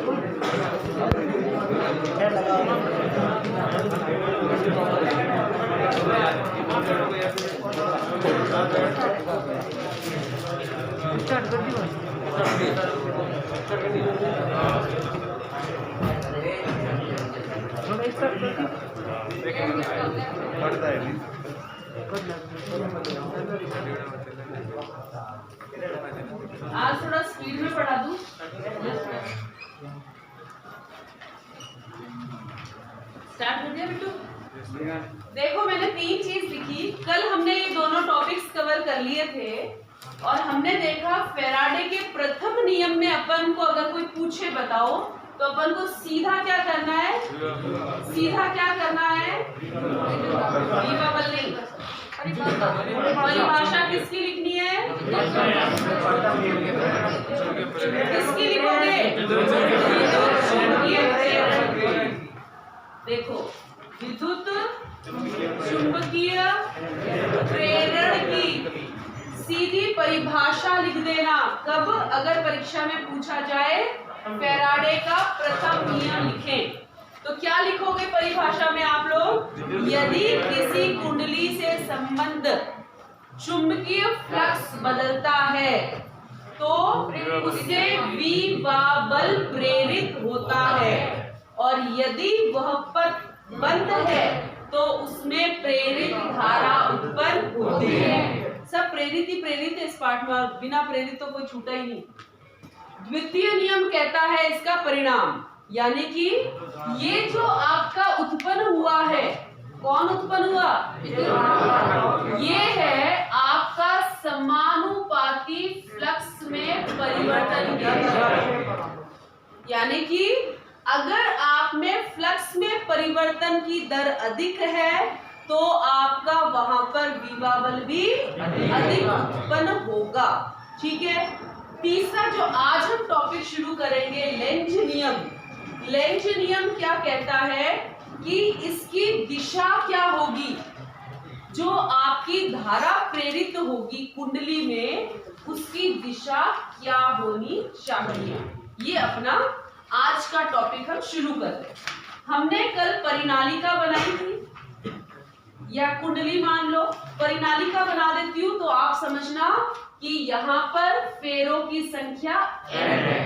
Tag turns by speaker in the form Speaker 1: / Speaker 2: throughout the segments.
Speaker 1: आज थोड़ा स्पीड में पढ़ा दूं। स्टार्ट कर दिया बिट्टू? देखो मैंने 3 चीज लिखी। कल हमने ये दोनों टॉपिक्स कवर कर लिए थे और हमने देखा फैराडे के प्रथम नियम में अपन को अगर कोई पूछे बताओ तो अपन को सीधा क्या करना है? सीधा क्या करना है? नहीं, परिभाषा किसकी लिखनी है? किसकी लिखोगे? देखो विद्युत चुंबकीय प्रेरण की सीधी परिभाषा लिख देना। कब? अगर परीक्षा में पूछा जाए फैराडे का प्रथम नियम लिखें तो क्या लिखोगे परिभाषा में आप लोग? यदि किसी कुंडली से संबंध चुंबकीय फ्लक्स बदलता है तो उससे विभव बल प्रेरित होता है और यदि वह पथ बंद है तो उसमें प्रेरित धारा उत्पन्न होती है। सब प्रेरित ही प्रेरित है इस पाठ में, और बिना प्रेरित तो कोई छूटा ही नहीं। द्वितीय नियम कहता है इसका परिणाम, यानी कि ये जो आपका उत्पन्न हुआ है, कौन उत्पन्न हुआ? ये है आपका समानुपाती फ्लक्स में परिवर्तन। यानी कि अगर आप में फ्लक्स में परिवर्तन की दर अधिक है तो आपका वहां पर विभव बल भी अधिक उत्पन्न होगा। ठीक है। तीसरा जो आज हम टॉपिक शुरू करेंगे, लेंज नियम। लेंज नियम क्या कहता है कि इसकी दिशा क्या होगी? जो आपकी धारा प्रेरित होगी कुंडली में, उसकी दिशा क्या होनी चाहिए? ये अपना आज का टॉपिक हम शुरू कर रहे हैं। हमने कल परिनालिका बनाई थी या कुंडली मान लो, परिनालिका बना देती हूं तो आप समझना कि यहाँ पर फेरों की संख्या n है।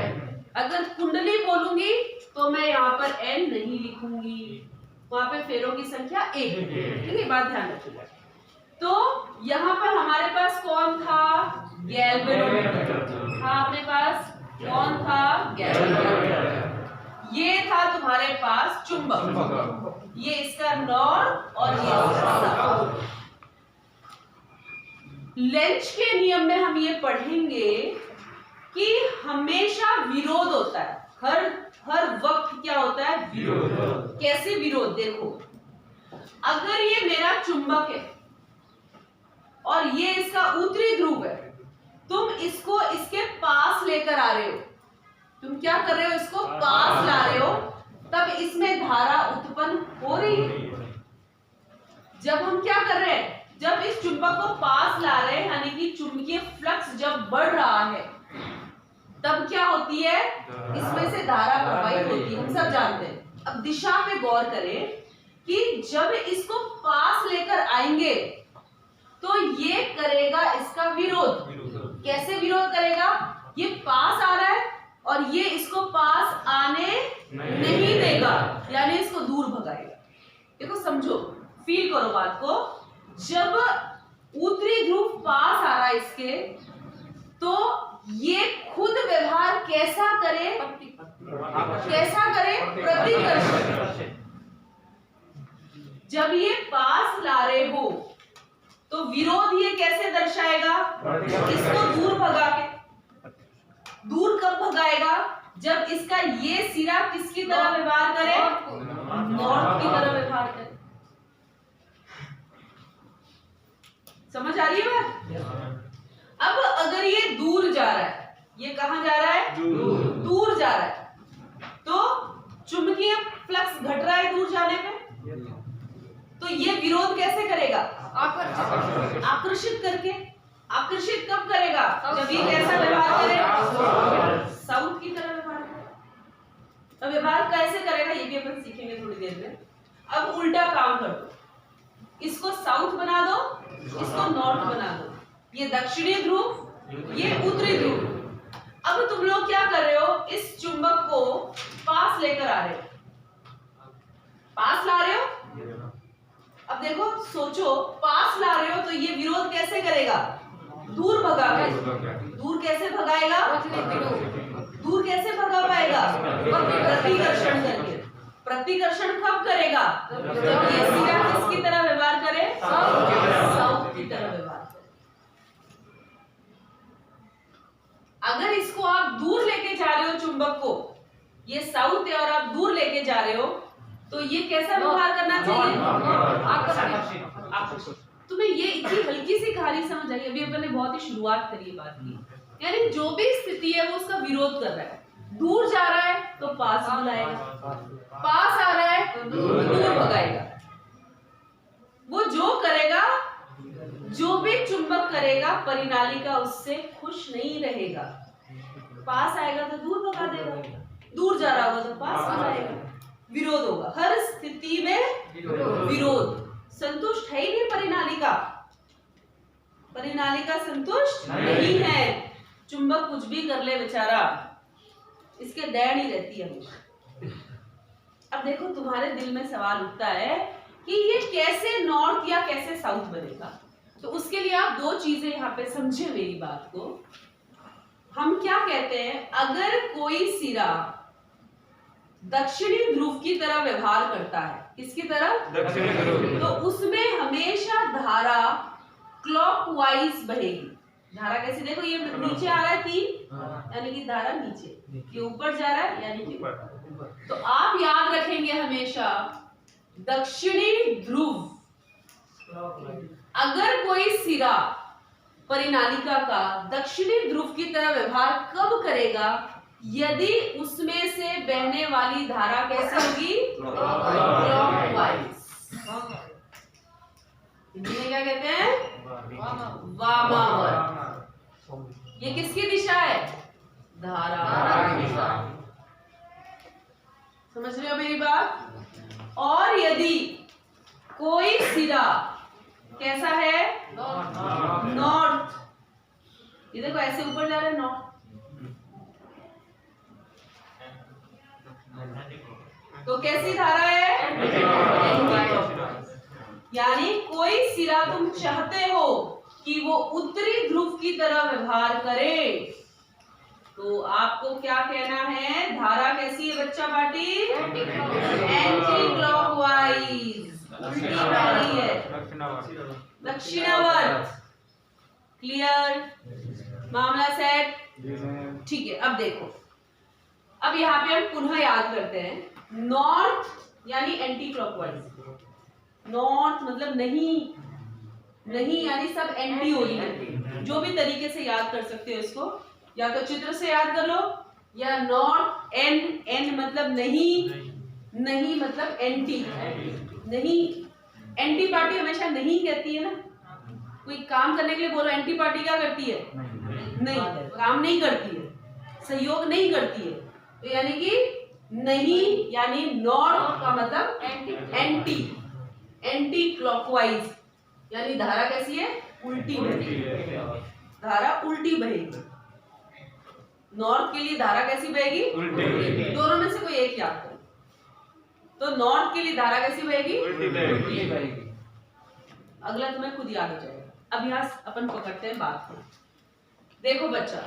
Speaker 1: अगर कुंडली बोलूंगी तो मैं यहाँ पर n नहीं लिखूंगी, वहां पे फेरों की संख्या 1 है। ठीक है, बात ध्यान रखिएगा। तो यहाँ पर हमारे पास कौन था? गैल्वेनोमीटर था अपने पास। कौन था? गैल्वेनोमीटर। ये था तुम्हारे पास चुंबक, ये इसका नॉर्थ और ये इसका साउथ। लेंज के नियम में हम ये पढ़ेंगे कि हमेशा विरोध होता है, हर वक्त क्या होता है? विरोध। कैसे विरोध? देखो, अगर ये मेरा चुंबक है और ये इसका उत्तरी ध्रुव है, तुम इसको इसके पास लेकर आ रहे हो, तुम क्या कर रहे हो? इसको पास ला रहे हो, तब इसमें धारा उत्पन्न हो रही है। जब हम क्या कर रहे हैं? जब इस चुंबक को पास ला रहे हैं, यानी कि चुंबकीय फ्लक्स जब बढ़ रहा है, तब क्या होती है? इसमें से धारा प्रवाहित होती है, हम सब जानते हैं। अब दिशा पे गौर करें कि जब इसको पास लेकर आएंगे तो ये करेगा इसका विरोध। कैसे विरोध करेगा? ये पास आ रहा है और ये इसको पास आने नहीं देगा, यानी इसको दूर भगाएगा। देखो, समझो, फील करो बात को। जब उत्तरी ध्रुव पास आ रहा है इसके, तो ये खुद व्यवहार कैसा करे? कैसा करे? प्रतिकर्षण। जब ये पास ला रहे हो तो विरोध ये कैसे दर्शाएगा? इसको दूर भगा के। दूर कब भगाएगा? जब इसका ये सिरा किसकी तरह व्यवहार करे? नॉर्थ की तरह व्यवहार करे। समझ आ रही है बात? अब अगर ये दूर जा रहा है, ये कहां जा रहा है? दूर जा रहा है, तो चुंबकीय फ्लक्स घट रहा है दूर जाने पे, तो ये विरोध कैसे करेगा? आकर्षित करके। आकर्षित कब करेगा? जब ये कैसा व्यवहार करे? साउथ की तरह व्यवहार करे। देर में। अब उल्टा काम कर दो, इसको साउथ बना दो, इसको नॉर्थ बना दो। ये दक्षिणी ध्रुव, ये उत्तरी ध्रुव। अब तुम लोग क्या कर रहे हो, इस चुंबक को पास लेकर आ रहे हो, पास ला रहे हो। अब देखो, सोचो, पास ला रहे हो तो ये विरोध कैसे करेगा, दूर भगाएगा। दूर कैसे भगाएगा, दूर कैसे भगा पाएगा, प्रतिकर्षण करके। प्रतिकर्षण कब करेगा, जब ये सिरा किसकी तरह व्यवहार करे, साउथ की तरह व्यवहार करे। अगर इसको आप दूर लेके जा रहे हो चुंबक को, ये साउथ है और आप दूर लेके जा रहे हो, तो ये कैसा व्यवहार करना चाहिए, आकर्षित। तुम्हें ये इतनी हल्की सी कहानी समझ आई, अभी अपन ने बहुत ही शुरुआत करी है बात की। यानी जो भी स्थिति है वो उसका विरोध कर रहा है। दूर जा रहा है तो पास बुलाएगा, पास आ रहा है तो दूर भगाएगा। वो जो करेगा, जो भी चुंबक करेगा, परिनालिका उससे खुश नहीं रहेगा। पास आएगा तो दूर भगा देगा, दूर जा रहा होगा तो पास बुलाएगा। विरोध होगा, हर स्थिति में विरोध। संतुष्ट है ही नहीं परिनालिका, परिनालिका संतुष्ट नहीं है। चुंबक कुछ भी कर ले बेचारा, इसके दया नहीं रहती है हमेशा। अब देखो, तुम्हारे दिल में सवाल उठता है कि ये कैसे नॉर्थ या कैसे साउथ बनेगा। तो उसके लिए आप दो चीजें यहाँ पे समझे मेरी बात को। हम क्या कहते हैं, अगर कोई सिरा दक्षिणी ध्रुव की तरह व्यवहार करता है, किसकी तरह, दक्षिणी ध्रुव, तो उसमें हमेशा धारा क्लॉकवाइज बहेगी। धारा कैसे, देखो ये नीचे आ रहा है 3, यानी कि धारा नीचे, ये ऊपर जा रहा है यानी कि ऊपर। तो आप याद रखेंगे हमेशा दक्षिणी ध्रुव, अगर कोई सिरा परिनालिका का दक्षिणी ध्रुव की तरह व्यवहार कब करेगा, यदि उसमें से बहने वाली धारा कैसे होगी, क्लॉकवाइज। हिंदी में क्या कहते हैं, वामावर्त। ये किसकी दिशा है, धारा की दिशा। समझ रहे हो मेरी बात। और यदि कोई सिरा कैसा है, नॉर्थ, ये देखो ऐसे ऊपर जा रहा है नॉर्थ, तो कैसी धारा है, यानी कोई सिरा तुम चाहते हो कि वो उत्तरी ध्रुव की तरह व्यवहार करे, तो आपको क्या कहना है, धारा कैसी है बच्चा पार्टी, एंटी क्लॉकवाइज, उल्टी वाली है, दक्षिणावर्त। क्लियर, मामला सेट, ठीक है। अब देखो, अब यहाँ पे हम पुनः याद करते हैं, नॉर्थ यानी एंटी क्लॉकवाइज। नॉर्थ मतलब नहीं, नहीं यानी सब एंटी हो रही है। जो भी तरीके से याद कर सकते हो इसको, या तो चित्र से याद कर लो, या नॉर्थ एन, एन मतलब नहीं, नहीं मतलब एंटी, नहीं। एंटी पार्टी हमेशा नहीं कहती है ना, कोई काम करने के लिए बोलो, एंटी पार्टी क्या करती है, नहीं, काम नहीं करती है, सहयोग नहीं करती है। तो यानी कि नहीं, यानी नॉर्थ का मतलब एंटी, एंटी क्लॉकवाइज, यानी धारा कैसी है, उल्टी बहेगी, धारा उल्टी बहेगी। नॉर्थ के लिए धारा कैसी बहेगी, उल्टी। दोनों में से कोई एक याद करो, तो नॉर्थ के लिए धारा कैसी बहेगी, उल्टी बहेगी। अगला तुम्हें खुद याद हो जाएगा। अब यहाँ अपन पकड़ते हैं बात को। देखो बच्चा,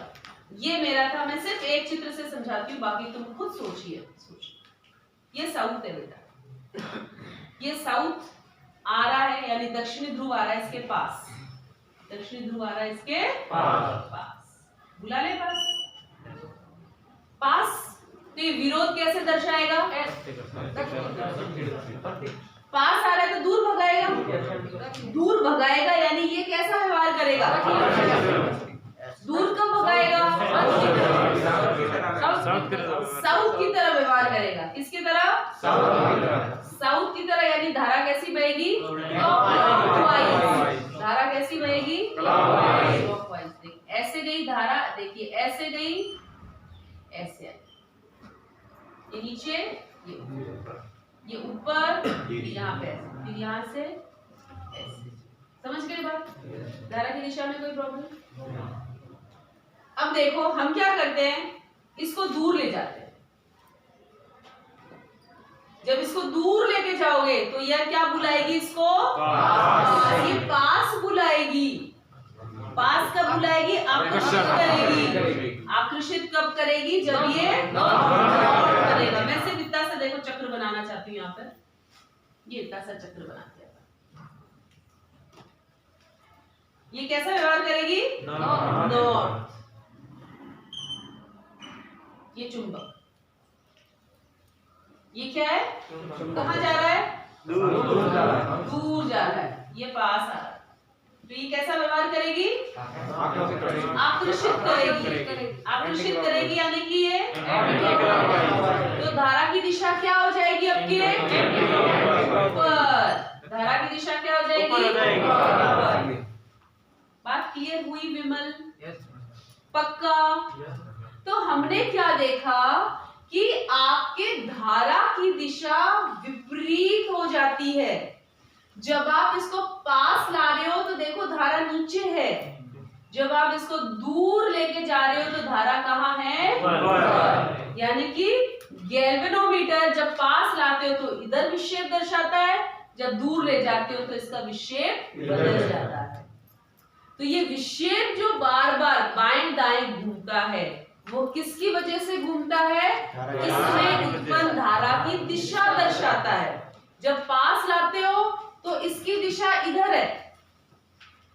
Speaker 1: ये मेरा था, मैं सिर्फ एक चित्र से समझाती हूँ, बाकी तुम खुद सोचिए। ये साउथ है बेटा, ये साउथ आ रहा है, यानी दक्षिणी ध्रुव आ रहा है इसके पास, दक्षिणी ध्रुव आ रहा है इसके पास, बुला ले पास। तो ये विरोध कैसे दर्शाएगा, पास आ रहा है तो दूर भगाएगा, दूर भगाएगा, यानी ये कैसा व्यवहार करेगा, दूर कब भगाएगा, साउथ की तरह व्यवहार करेगा। किसकी तरह, साउथ की तरह, यानी धारा कैसी बहेगी, क्लॉकवाइज। धारा कैसी बहेगी, क्लॉकवाइज। ऐसे गई धारा, देखिए ऐसे गई, ऐसे आई, ये नीचे, ये ये ऊपर, यहाँ पे ऐसे, फिर यहाँ से ऐसे। समझ गए बात? धारा की दिशा में कोई प्रॉब्लम? अब देखो हम क्या करते हैं, इसको दूर ले जाते हैं। जब इसको दूर लेके जाओगे तो यह क्या बुलाएगी इसको? पास। ये पास बुलाएगी। पास कब बुलाएगी? आकर्षित करेगी। आकर्षित कब करेगी? जब ये करेगा। मैं सिर्फ इतना सा देखो चक्र बनाना चाहती हूँ यहाँ पर, ये इतना सा चक्र बनाते हैं। ये कैसा व्यवहार करेगी? नॉर्थ। ये चुंबक, ये क्या है? कहाँ जा रहा है? दूर जा रहा है। दूर जा रहा है। ये पास आ रहा है। तो ये कैसा व्यवहार करेगी? आकर्षित करेगी। आकर्षित करेगी यानी कि ये तो धारा की दिशा क्या हो जाएगी? आपके ऊपर। धारा की दिशा क्या हो जाएगी? ऊपर। बात क्लियर हुई विमल? पक्का? तो हमने क्या देखा कि आपके धारा की दिशा विपरीत हो जाती है। जब आप इसको पास ला रहे हो तो देखो धारा नीचे है, जब आप इसको दूर लेके जा रहे हो तो धारा कहाँ है? ऊपर। यानी कि गैल्वेनोमीटर जब पास लाते हो तो इधर विक्षेप दर्शाता है, जब दूर ले जाते हो तो इसका विक्षेप बदल जाता है। तो ये विक्षेप जो बार बार बाएं दाएं घूमता है वो किसकी वजह से घूमता है? इसमें उत्पन्न धारा की दिशा दर्शाता है। जब पास लाते हो तो इसकी दिशा इधर है,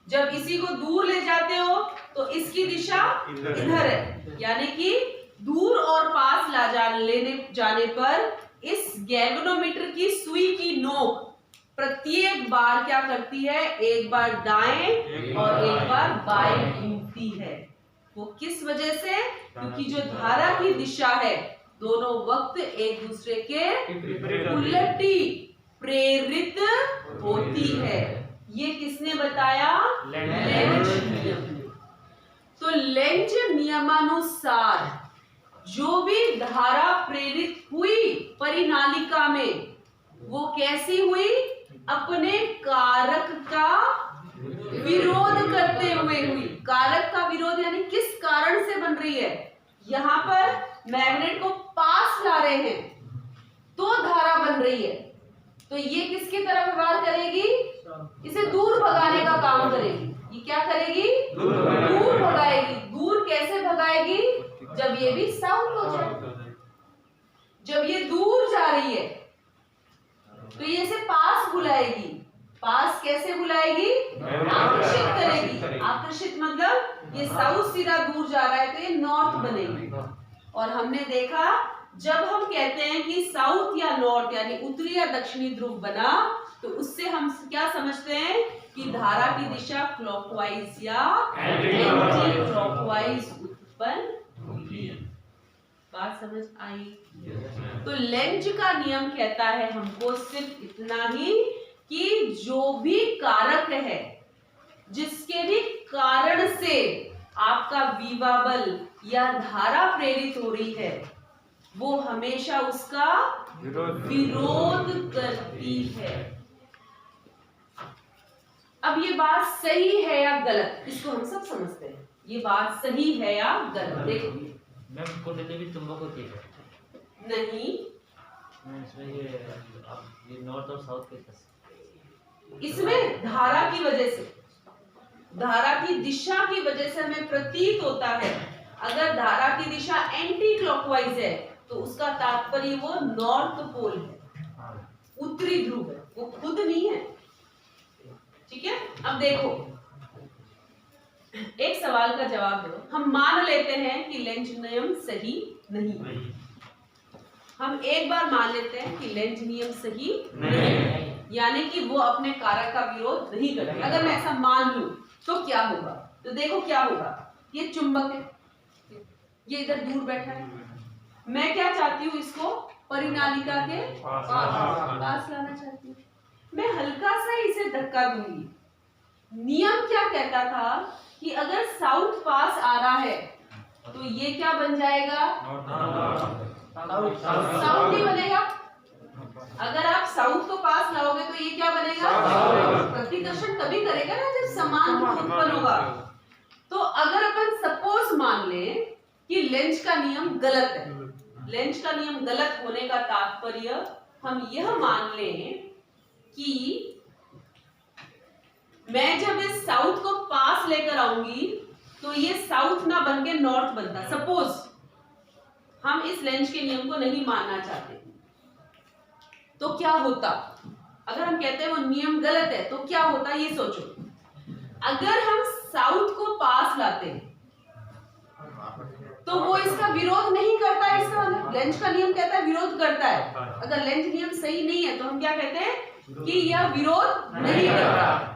Speaker 1: जब इसी को दूर ले जाते हो तो इसकी दिशा इधर है। यानी कि दूर और पास लेने जाने पर इस गैल्वेनोमीटर की सुई की नोक प्रत्येक बार क्या करती है? एक बार दाएं और एक बार बाएं घूमती है। वो किस वजह से? क्योंकि जो धारा की दिशा है दोनों वक्त एक दूसरे के उलटी प्रेरित होती है। ये किसने बताया? लेंज नियम। तो लेंज नियमानुसार जो भी धारा प्रेरित हुई परिनालिका में वो कैसी हुई? अपने कारक का विरोध करते हुए हुई। कारक का विरोध यानी किस कारण से बन रही है? यहाँ पर मैग्नेट को पास ला रहे हैं तो धारा बन रही है, तो ये किसकी तरफ व्यवहार करेगी? इसे दूर भगाने का काम करेगी। ये क्या करेगी? दूर भगाएगी। दूर कैसे भगाएगी? जब ये भी साउथ हो जाए। जब ये दूर जा रही है तो ये इसे पास बुलाएगी। पास कैसे बुलाएगी? आकर्षित करेगी। आकर्षित मतलब ये साउथ सीधा दूर जा रहा है तो ये नॉर्थ बनेगी। और हमने देखा जब हम कहते हैं कि साउथ या नॉर्थ यानी उत्तरी या दक्षिणी ध्रुव बना तो उससे हम क्या समझते हैं कि धारा की दिशा क्लॉकवाइज या एंटी क्लॉकवाइज उत्पन्न हुई। बात समझ आई? तो लेंज का नियम कहता है हमको सिर्फ इतना ही कि जो भी कारक है जिसके भी कारण से आपका विभव बल या धारा प्रेरित हो रही है वो हमेशा उसका विरोध करती है। अब ये बात सही है या गलत, इसको हम सब समझते हैं। ये बात सही है या गलत? देखो
Speaker 2: मैम कुंडली भी चुंबक होती है?
Speaker 1: नहीं,
Speaker 2: इसमें ये नॉर्थ और साउथ के
Speaker 1: इसमें धारा की वजह से, धारा की दिशा की वजह से हमें प्रतीत होता है। अगर धारा की दिशा एंटी क्लॉकवाइज है तो उसका तात्पर्य वो नॉर्थ पोल है, उत्तरी ध्रुव है, वो खुद नहीं है। ठीक है? अब देखो एक सवाल का जवाब दो। हम मान लेते हैं कि लेंज नियम सही नहीं है। हम एक बार मान लेते हैं कि लेंज नियम सही नहीं है, यानी कि वो अपने कारक का विरोध नहीं करते। अगर मैं ऐसा मान लूं तो क्या होगा? तो देखो क्या होगा। ये चुंबक है, ये इधर दूर बैठा है। मैं क्या चाहती हूँ? इसको परिनालिका के पास लाना चाहती हूँ। मैं हल्का सा इसे धक्का दूंगी। नियम क्या कहता था कि अगर साउथ पास आ रहा है तो ये क्या बन जाएगा? साउथ ही बनेगा। अगर आप साउथ को पास लाओगे तो ये क्या बनेगा, प्रतिकर्षण तभी करेगा ना जब समान ध्रुव उत्पन्न होगा। तो अगर अपन सपोज मान लें कि लेंज का नियम गलत है, लेंज का नियम गलत होने का तात्पर्य हम यह मान लें कि मैं जब इस साउथ को पास लेकर आऊंगी तो ये साउथ ना बन के नॉर्थ बनता। सपोज हम इस लेंज के नियम को नहीं मानना चाहते तो क्या होता, अगर हम कहते हैं वो नियम गलत है तो क्या होता, ये सोचो। अगर हम साउथ को पास लाते तो वो इसका विरोध नहीं करता, इसका लेंज का नियम कहता है विरोध करता है। अगर लेंज नियम सही नहीं है तो हम क्या कहते हैं कि यह विरोध नहीं करता।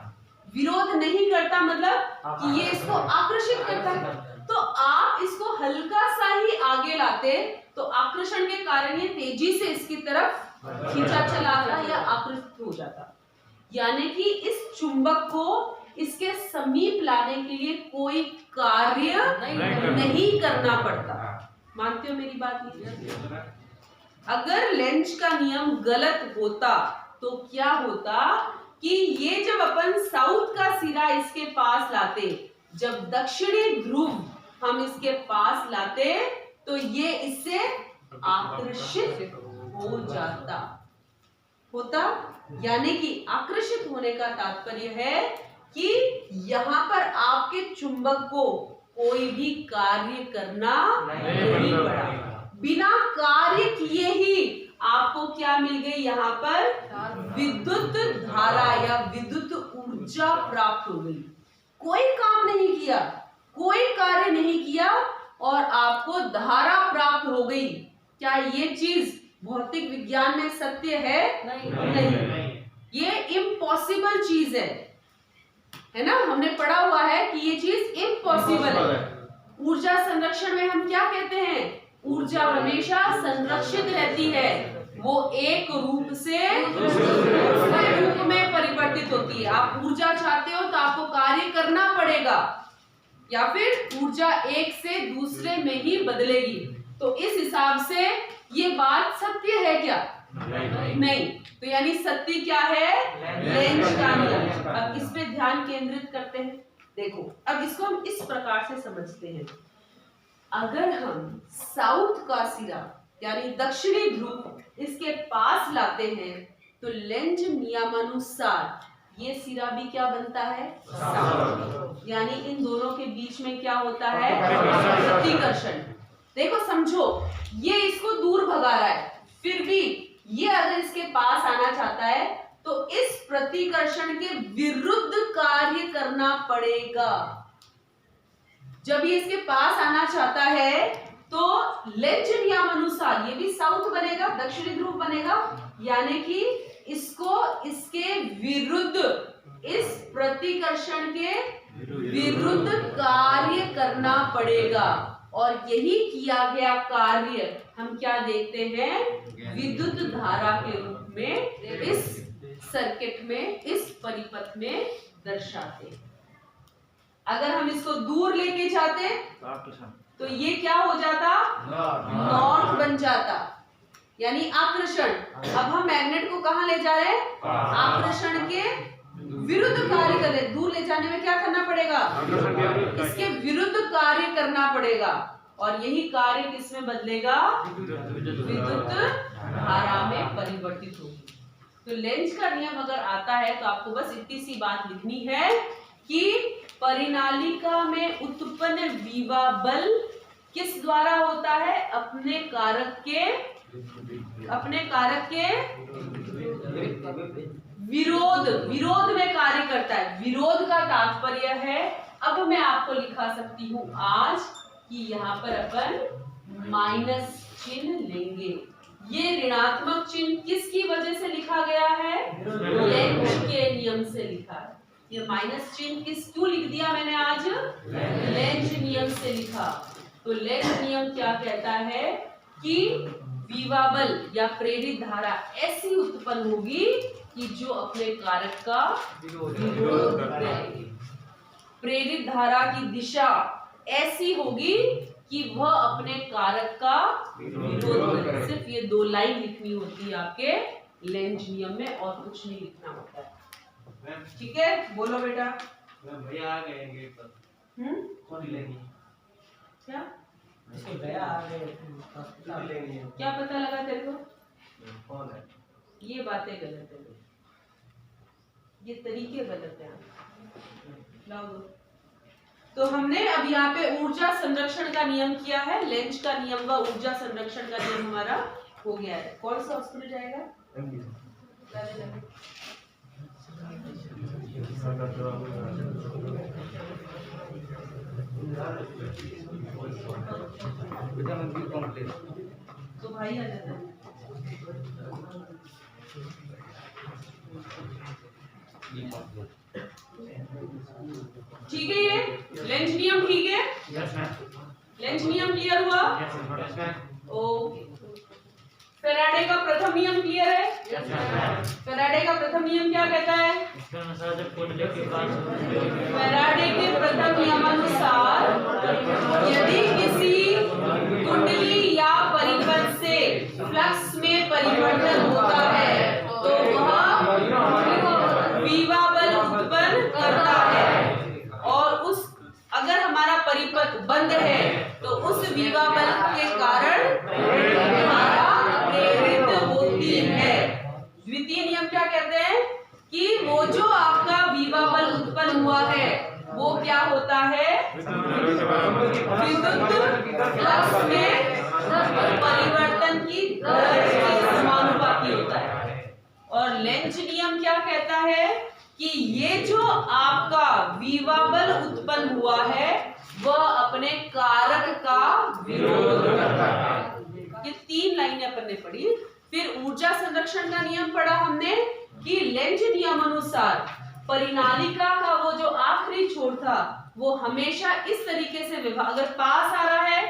Speaker 1: विरोध नहीं करता मतलब कि ये इसको आकर्षित करता है। तो आप इसको हल्का सा ही आगे लाते तो आकर्षण के कारण ये तेजी से इसकी तरफ खींचा चला जाता या आकर्षित हो जाता। यानी कि इस चुंबक को इसके समीप लाने के लिए कोई कार्य नहीं करना पड़ता। मानते हो मेरी बात? ये अगर लेंज का नियम गलत होता तो क्या होता कि ये जब अपन साउथ का सिरा इसके पास लाते, जब दक्षिणी ध्रुव हम इसके पास लाते तो ये इससे आकर्षित हो जाता होता। यानी कि आकर्षित होने का तात्पर्य है कि यहाँ पर आपके चुंबक को कोई भी कार्य करना नहीं पड़ा। बिना कार्य किए ही आपको क्या मिल गई, यहाँ पर विद्युत धारा या विद्युत ऊर्जा प्राप्त हो गई। कोई काम नहीं किया, कोई कार्य नहीं किया और आपको धारा प्राप्त हो गई। क्या ये चीज भौतिक विज्ञान में सत्य है? नहीं। ये इम्पॉसिबल चीज है ना। हमने पढ़ा हुआ है कि ये चीज इम्पॉसिबल है। ऊर्जा संरक्षण में हम क्या कहते हैं, ऊर्जा हमेशा संरक्षित रहती है, वो एक रूप से दूसरे रूप में परिवर्तित होती है। आप ऊर्जा चाहते हो तो आपको कार्य करना पड़ेगा या फिर ऊर्जा एक से दूसरे में ही बदलेगी। तो इस हिसाब से ये बात सत्य है क्या? नहीं। तो यानी सत्य क्या है? लेंज का नियम। अब इस पे ध्यान केंद्रित करते हैं। देखो अब इसको हम इस प्रकार से समझते हैं। अगर हम साउथ का सिरा यानी दक्षिणी ध्रुव इसके पास लाते हैं तो लेंज नियमानुसार ये सिरा भी क्या बनता है? साउथ। यानी इन दोनों के बीच में क्या होता है? प्रतिकर्षण। देखो समझो, ये इसको दूर भगा रहा है, फिर भी ये अगर इसके पास आना चाहता है तो इस प्रतिकर्षण के विरुद्ध कार्य करना पड़ेगा। जब ये इसके पास आना चाहता है तो लेंज नियमानुसार ये भी साउथ बनेगा, दक्षिणी ध्रुव बनेगा। यानी कि इसको इसके विरुद्ध, इस प्रतिकर्षण के विरुद्ध कार्य करना पड़ेगा। और यही किया गया कार्य हम क्या देखते हैं? विद्युत धारा के रूप में इस सर्किट में, इस परिपथ में दर्शाते। अगर हम इसको दूर लेके जाते तो ये क्या हो जाता? नॉर्थ बन जाता, यानी आकर्षण। अब हम मैग्नेट को कहां ले जा रहे हैं? आकर्षण के विरुद्ध कार्य कर रहे। दूर ले जाने में क्या करना पड़ेगा? इसके विरुद्ध कार्य करना पड़ेगा। और यही कार्य किसमें बदलेगा? विद्युत धारा में परिवर्तित होगी। तो लेंज का नियम अगर आता है तो आपको बस इतनी सी बात लिखनी है कि परिनालिका में उत्पन्न विवा बल किस द्वारा होता है? अपने कारक के विरोध में कार्य करता है। विरोध का तात्पर्य है, अब मैं आपको लिखा सकती हूं आज कि यहाँ पर अपन माइनस चिन्ह लेंगे। ये ऋणात्मक चिन्ह किसकी वजह से लिखा गया है? लेंज के नियम से लिखा है। ये माइनस चिन्ह क्यों लिख दिया मैंने आज? लेंज नियम से लिखा। तो लेंज नियम क्या कहता है कि विवा बल या प्रेरित धारा ऐसी उत्पन्न होगी कि जो अपने कारक का विरोध करेगी। प्रेरित धारा की दिशा ऐसी होगी कि वह अपने कारक का विरोध करे। सिर्फ ये 2 लाइन लिखनी होती है आपके लेंज नियम में और कुछ नहीं लिखना होता है। ठीक है, बोलो बेटा।
Speaker 2: भैया आ गए गेट पर। कौन लेंगे?
Speaker 1: क्या
Speaker 3: इसके भैया आ गए
Speaker 1: क्या पता लगा तेरे को?
Speaker 2: कौन है?
Speaker 1: ये बातें गलत है, ये तरीके गलत है। लाओ दो। तो हमने अब यहाँ पे ऊर्जा संरक्षण का नियम किया है, लेंज का नियम व ऊर्जा संरक्षण का नियम हमारा हो गया है। कौन सा हॉस्पिटल जाएगा? तो भाई आ जाता है। ठीक है, ये लेंज नियम ठीक है?
Speaker 2: Yes ma'am.
Speaker 1: लेंज नियम क्लियर हुआ?
Speaker 2: Yes ma'am.
Speaker 1: ओके। फैराडे का प्रथम नियम क्लियर है?
Speaker 2: Yes ma'am.
Speaker 1: फैराडे का प्रथम नियम क्या कहता है?
Speaker 2: इसका अनुसार जब कुंडली के पास
Speaker 1: फैराडे के प्रथम नियमानुसार यदि किसी कुंडली या परिपथ से फ्लक्स में परिवर्तन होता है तो वह विवा बल उत्पन्न करता है, और उस अगर हमारा परिपथ बंद है तो उस विवा बल के कारण धारा प्रेरित होती है। द्वितीय नियम क्या कहते हैं कि वो जो आपका विवा बल उत्पन्न हुआ है वो क्या होता है? विद्युत फ्लक्स में परिवर्तन की दर के समानुपाती होता है। और लेंज नियम क्या कहता है कि ये जो आपका विवा बल उत्पन्न हुआ है वह अपने कारक का विरोध करता है। ये तीन लाइनें अपन ने पढ़ी। फिर ऊर्जा संरक्षण का नियम पढ़ा हमने कि लेंज नियम अनुसार परिनालिका का वो जो आखिरी छोर था वो हमेशा इस तरीके से विभाग, अगर पास आ रहा है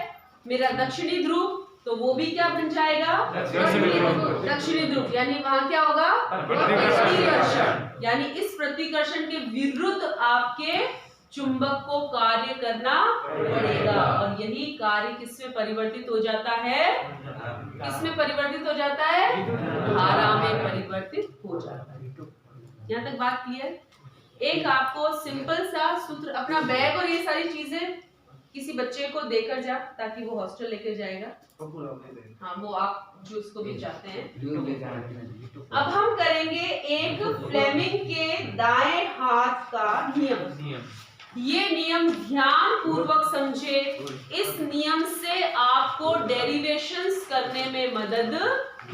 Speaker 1: मेरा दक्षिणी ध्रुव तो वो भी क्या बन जाएगा? दक्षिणी ध्रुव। यानी वहां क्या होगा? प्रतिकर्षण। यानी इस प्रतिकर्षण के विरुद्ध आपके चुंबक को कार्य करना पड़ेगा, और यही कार्य किसमें परिवर्तित हो जाता है? किसमें परिवर्तित हो जाता है? धारा में परिवर्तित हो जाता है। यहाँ तक बात क्लियर? एक आपको सिंपल सा सूत्र, अपना बैग और ये सारी चीजें किसी बच्चे को देकर जा ताकि वो हॉस्टल लेकर जाएगा। हाँ, वो आप जो उसको भी चाहते हैं। अब हम करेंगे एक फ्लेमिंग के दाएं हाथ का नियम। ये नियम ध्यान पूर्वक समझे। इस नियम से आपको डेरिवेशंस करने में मदद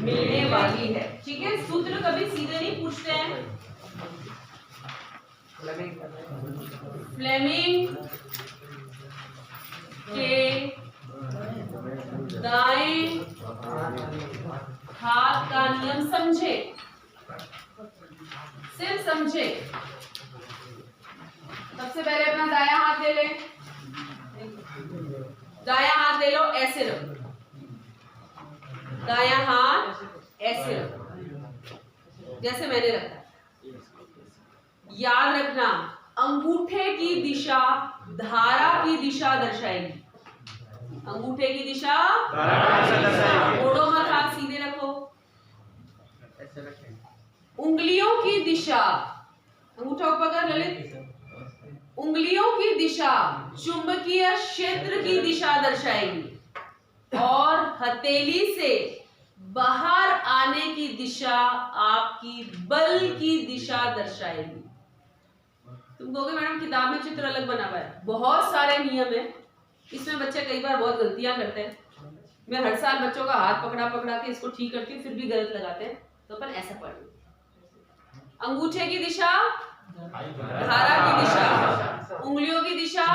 Speaker 1: मिलने वाली है। ठीक है, सूत्र कभी सीधे नहीं पूछते हैं। फ्लेमिंग के दाएं हाथ का नियम समझे, सिर्फ समझे। सबसे पहले अपना दायां हाथ ले ले, दायां हाथ ले लो, ऐसे रखो, दायां हाथ ऐसे रखो जैसे मैंने रखा। याद रखना, अंगूठे की दिशा धारा की दिशा दर्शाएगी। अंगूठे की दिशा मोड़ो मत, हाथ सीधे रखो। उंगलियों की दिशा, अंगूठा ऊपर कर ललित, उंगलियों की दिशा चुंबकीय क्षेत्र की दिशा दर्शाएगी, और हथेली से बाहर आने की दिशा आपकी बल की दिशा दर्शाएगी। तुम कहोगे मैडम किताब में चित्र अलग बना हुआ है। बहुत सारे नियम है, इसमें बच्चे कई बार बहुत गलतियां करते हैं। मैं हर साल बच्चों का हाथ पकड़ा पकड़ा के इसको ठीक करती हूँ, फिर भी गलत लगाते हैं। तो अपन ऐसा पढ़ लो, अंगूठे की दिशा धारा की दिशा, उंगलियों की दिशा,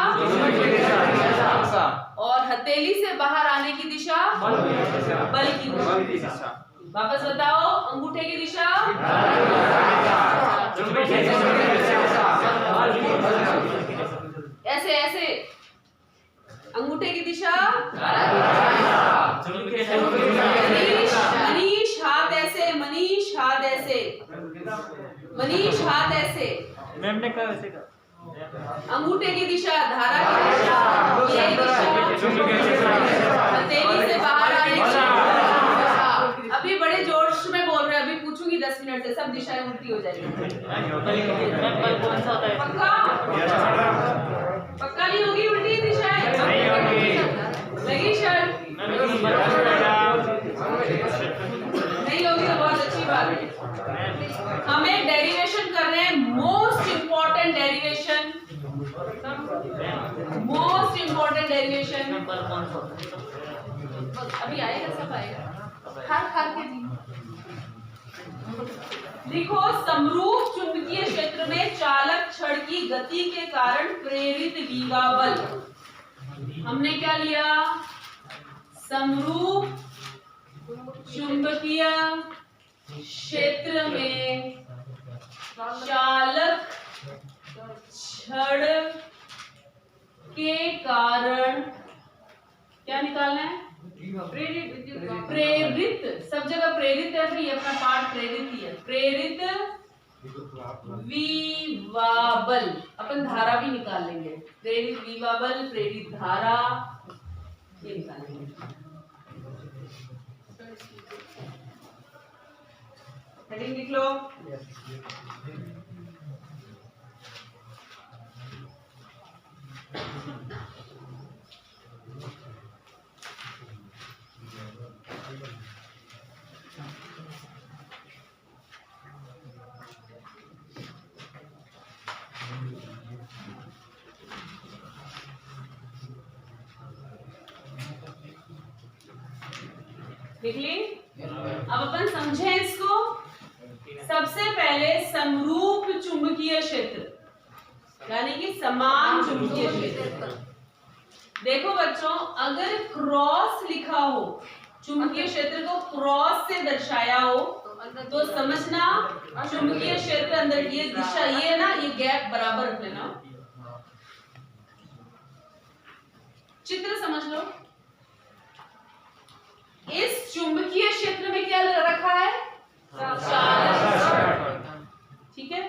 Speaker 1: और हथेली से बाहर आने की दिशा बल की दिशा। वापस बताओ, अंगूठे की दिशा, ऐसे ऐसे, अंगूठे की दिशा, मनीष हाथ ऐसे, मनीष हाथ ऐसे, मनीष हाथ ऐसे।
Speaker 2: मैम ने कहा वैसे का।
Speaker 1: अंगूठे की दिशा धारा की दिशा, ये दिशा हथेली से बाहर आने की दिशा। अभी बड़े जोश में बोल रहे हैं, अभी पूछूंगी मिनट से सब दिशाएं उल्टी हो जाएगी।
Speaker 2: मैम कौन सा होता है?
Speaker 1: पक्का पक्का नहीं होगी उल्टी दिशाएं?
Speaker 2: नहीं होगी।
Speaker 1: लगी शर्त? नहीं होगी तो बहुत अच्छी बात है। हम एक डेरिवेशन कर रहे हैं, most important derivation, most important derivation. अभी आएगा, सब आएगा, खार के जी। लिखो, समरूप चुंबकीय क्षेत्र में चालक छड़ की गति के कारण प्रेरित विवा बल। हमने क्या लिया? समरूप चुंबकीय क्षेत्र में चालक छड़ के कारण क्या निकालना है? प्रेरित। सब जगह प्रेरित है भाई, अपना पाठ प्रेरित ही है। प्रेरित विवाबल, अपन धारा भी निकाल लेंगे। प्रेरित विवाबल, प्रेरित धारा, ये निकालेंगे। हेडिंग लिख लो। लिख ली? अब अपन समझें इसको। सबसे पहले समरूप चुंबकीय क्षेत्र यानी कि समान चुंबकीय क्षेत्र। देखो बच्चों, अगर क्रॉस लिखा हो, चुंबकीय क्षेत्र को क्रॉस से दर्शाया हो, तो समझना चुंबकीय क्षेत्र अंदर की ये दिशा, ये ना, ये गैप बराबर रख लेना। चित्र समझ लो। इस चुंबकीय क्षेत्र में क्या रखा है? चालक। ठीक है,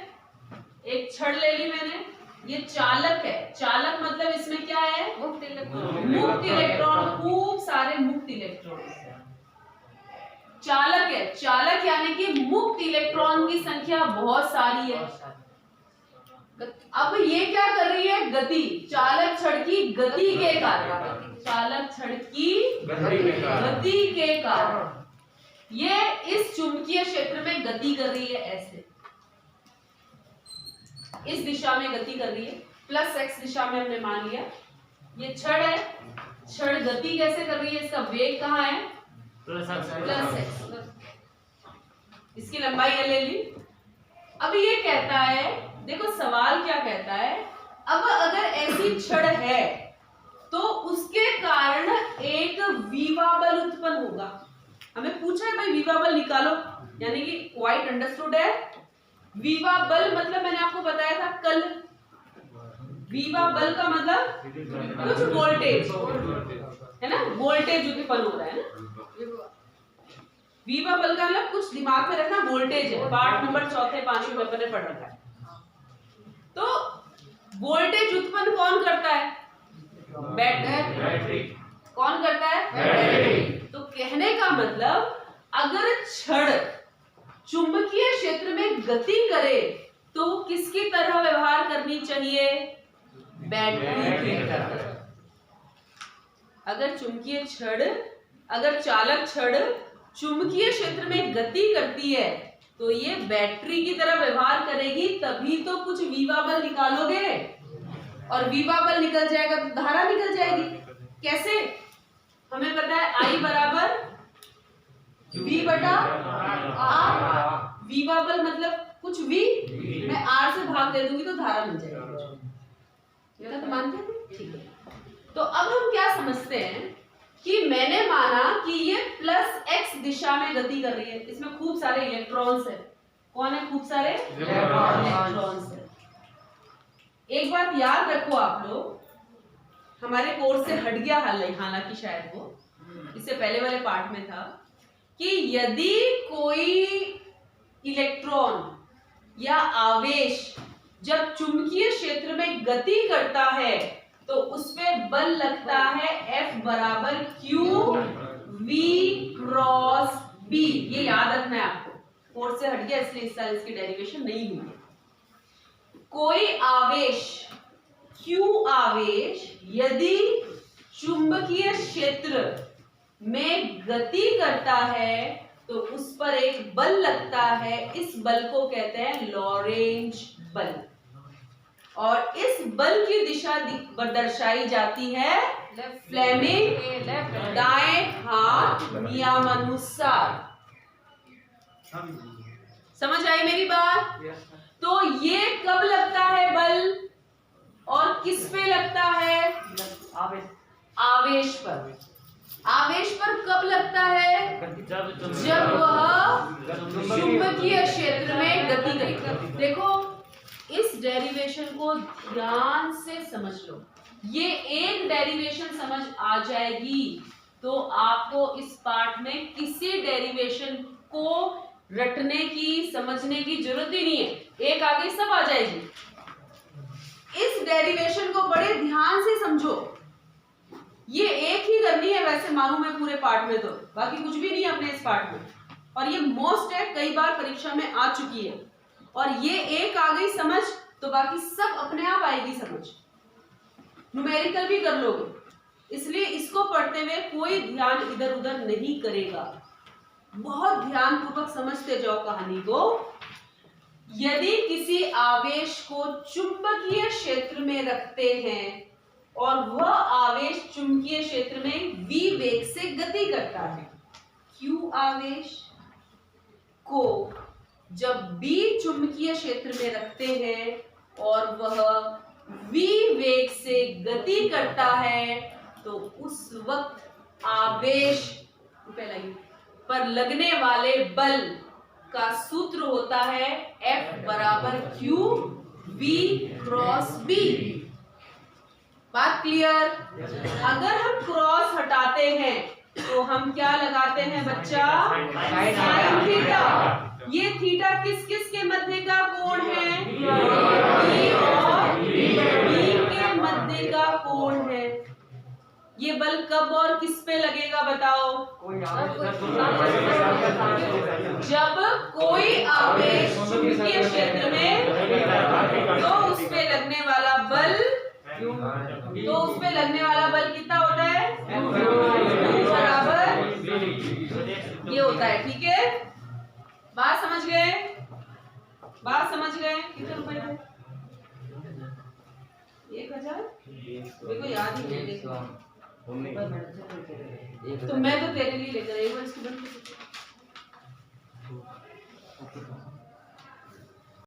Speaker 1: एक छड़ ले ली मैंने, ये चालक है। चालक मतलब इसमें क्या है? मुक्त इलेक्ट्रॉन। मुक्त इलेक्ट्रॉन, खूब सारे मुक्त इलेक्ट्रॉन चालक है। चालक यानी कि मुक्त इलेक्ट्रॉन की संख्या बहुत सारी है। अब ये क्या कर रही है? गति। चालक छड़ की गति के कारण, चालक छड़ की गति के कारण ये इस चुंबकीय क्षेत्र में गति कर रही है। ऐसे इस दिशा में गति कर रही है, प्लस एक्स दिशा में हमने मान लिया। ये छड़ है, छड़ गति कैसे कर रही है? इसका वेग कहाँ है? Plus x. इसकी लंबाई एल ले ली। अब ये कहता है, देखो सवाल क्या कहता है, अब अगर ऐसी छड़ है तो उसके कारण एक विवा बल उत्पन्न होगा। हमें पूछा है भाई विवा बल निकालो, यानी कि क्वाइट अंडरस्टूड है। विवा बल मतलब मैंने आपको बताया था कल, विवा बल का मतलब कुछ वोल्टेज है ना, वोल्टेज उत्पन्न हो रहा है ना। विवा बल का मतलब कुछ दिमाग में रखना, वोल्टेज है। पार्ट नंबर 4, 5 में अपने पढ़ रखा है। तो वोल्टेज उत्पन्न कौन करता है? बैटरी। कौन करता है? बैटरी। तो कहने का मतलब अगर छड़ चुंबकीय क्षेत्र में गति करे तो किसकी तरह व्यवहार करनी चाहिए? बैटरी की तरह। अगर चुंबकीय छड़, अगर चालक छड़ चुंबकीय क्षेत्र में गति करती है तो ये बैटरी की तरह व्यवहार करेगी, तभी तो कुछ विवा बल निकालोगे। और विवा बल निकल जाएगा तो धारा निकल जाएगी। कैसे? हमें पता है I बराबर V बटा R। विवा बल मतलब कुछ V, मैं R से भाग दे दूंगी तो धारा मिल जाएगी। ये तो मानते हैं? ठीक है। तो अब हम क्या समझते हैं कि मैंने माना कि ये प्लस एक्स दिशा में गति कर रही है, इसमें खूब सारे इलेक्ट्रॉन्स है। कौन है? खूब सारे इलेक्ट्रॉन्स है। एक बात याद रखो आप लोग, हमारे कोर्स से हट गया हालांकि शायद वो इससे पहले वाले पार्ट में था, कि यदि कोई इलेक्ट्रॉन या आवेश जब चुंबकीय क्षेत्र में गति करता है तो उसमें बल लगता है F बराबर Q V क्रॉस B। ये याद रखना है आपको। फोर्स से हट गया, इसलिए इस साल इसकी डेरिवेशन नहीं हुई है। कोई आवेश Q आवेश यदि चुंबकीय क्षेत्र में गति करता है तो उस पर एक बल लगता है, इस बल को कहते हैं लॉरेंज बल, और इस बल की दिशा दर्शाई जाती है फ्लेमिंग दाएं हाथ नियमानुसार। समझ आई मेरी बात? तो ये कब लगता है बल और किस पे लगता है? आवेश पर। आवेश पर कब लगता है? जब वह चुंबकीय क्षेत्र में गति करेगा। देखो इस डेरिवेशन को ध्यान से समझ लो, ये एक डेरिवेशन समझ आ जाएगी तो आपको इस पार्ट में किसी डेरिवेशन को रटने की समझने की जरूरत ही नहीं है, एक आगे सब आ जाएगी। इस डेरिवेशन को बड़े ध्यान से समझो, ये एक ही करनी है वैसे मालूम है पूरे पार्ट में, तो बाकी कुछ भी नहीं है अपने इस पार्ट में, और ये मोस्ट है, कई बार परीक्षा में आ चुकी है, और ये एक आ गई समझ तो बाकी सब अपने आप आएगी समझ, न्यूमेरिकल भी कर लोगे। इसलिए इसको पढ़ते हुए कोई ध्यान इधर उधर नहीं करेगा, बहुत ध्यान पूर्वक समझते जाओ कहानी को। यदि किसी आवेश को चुंबकीय क्षेत्र में रखते हैं और वह आवेश चुंबकीय क्षेत्र में v वेग से गति करता है, q आवेश को जब b चुंबकीय क्षेत्र में रखते हैं और वह v वेग से गति करता है तो उस वक्त आवेश पर लगने वाले बल का सूत्र होता है F बराबर Q V क्रॉस B। बात क्लियर? अगर हम क्रॉस हटाते हैं तो हम क्या लगाते हैं बच्चा? Sine theta. ये थीटा किस किस के मध्य का कोण है? E और B के मध्य का कोण है। ये बल कब और किस पे लगेगा बताओ? जब कोई आवेश चुंबकीय क्षेत्र में, तो उस पे लगने वाला बल, तो उस पे लगने वाला बल कितना होता है? बराबर ये होता है। ठीक है, बात समझ गए? बात समझ गए? कितने रुपए में? 1000? मेरे को याद ही नहीं। देखो तो मैं तो तेरे लिए लेकर आई हूँ स्टूडेंट।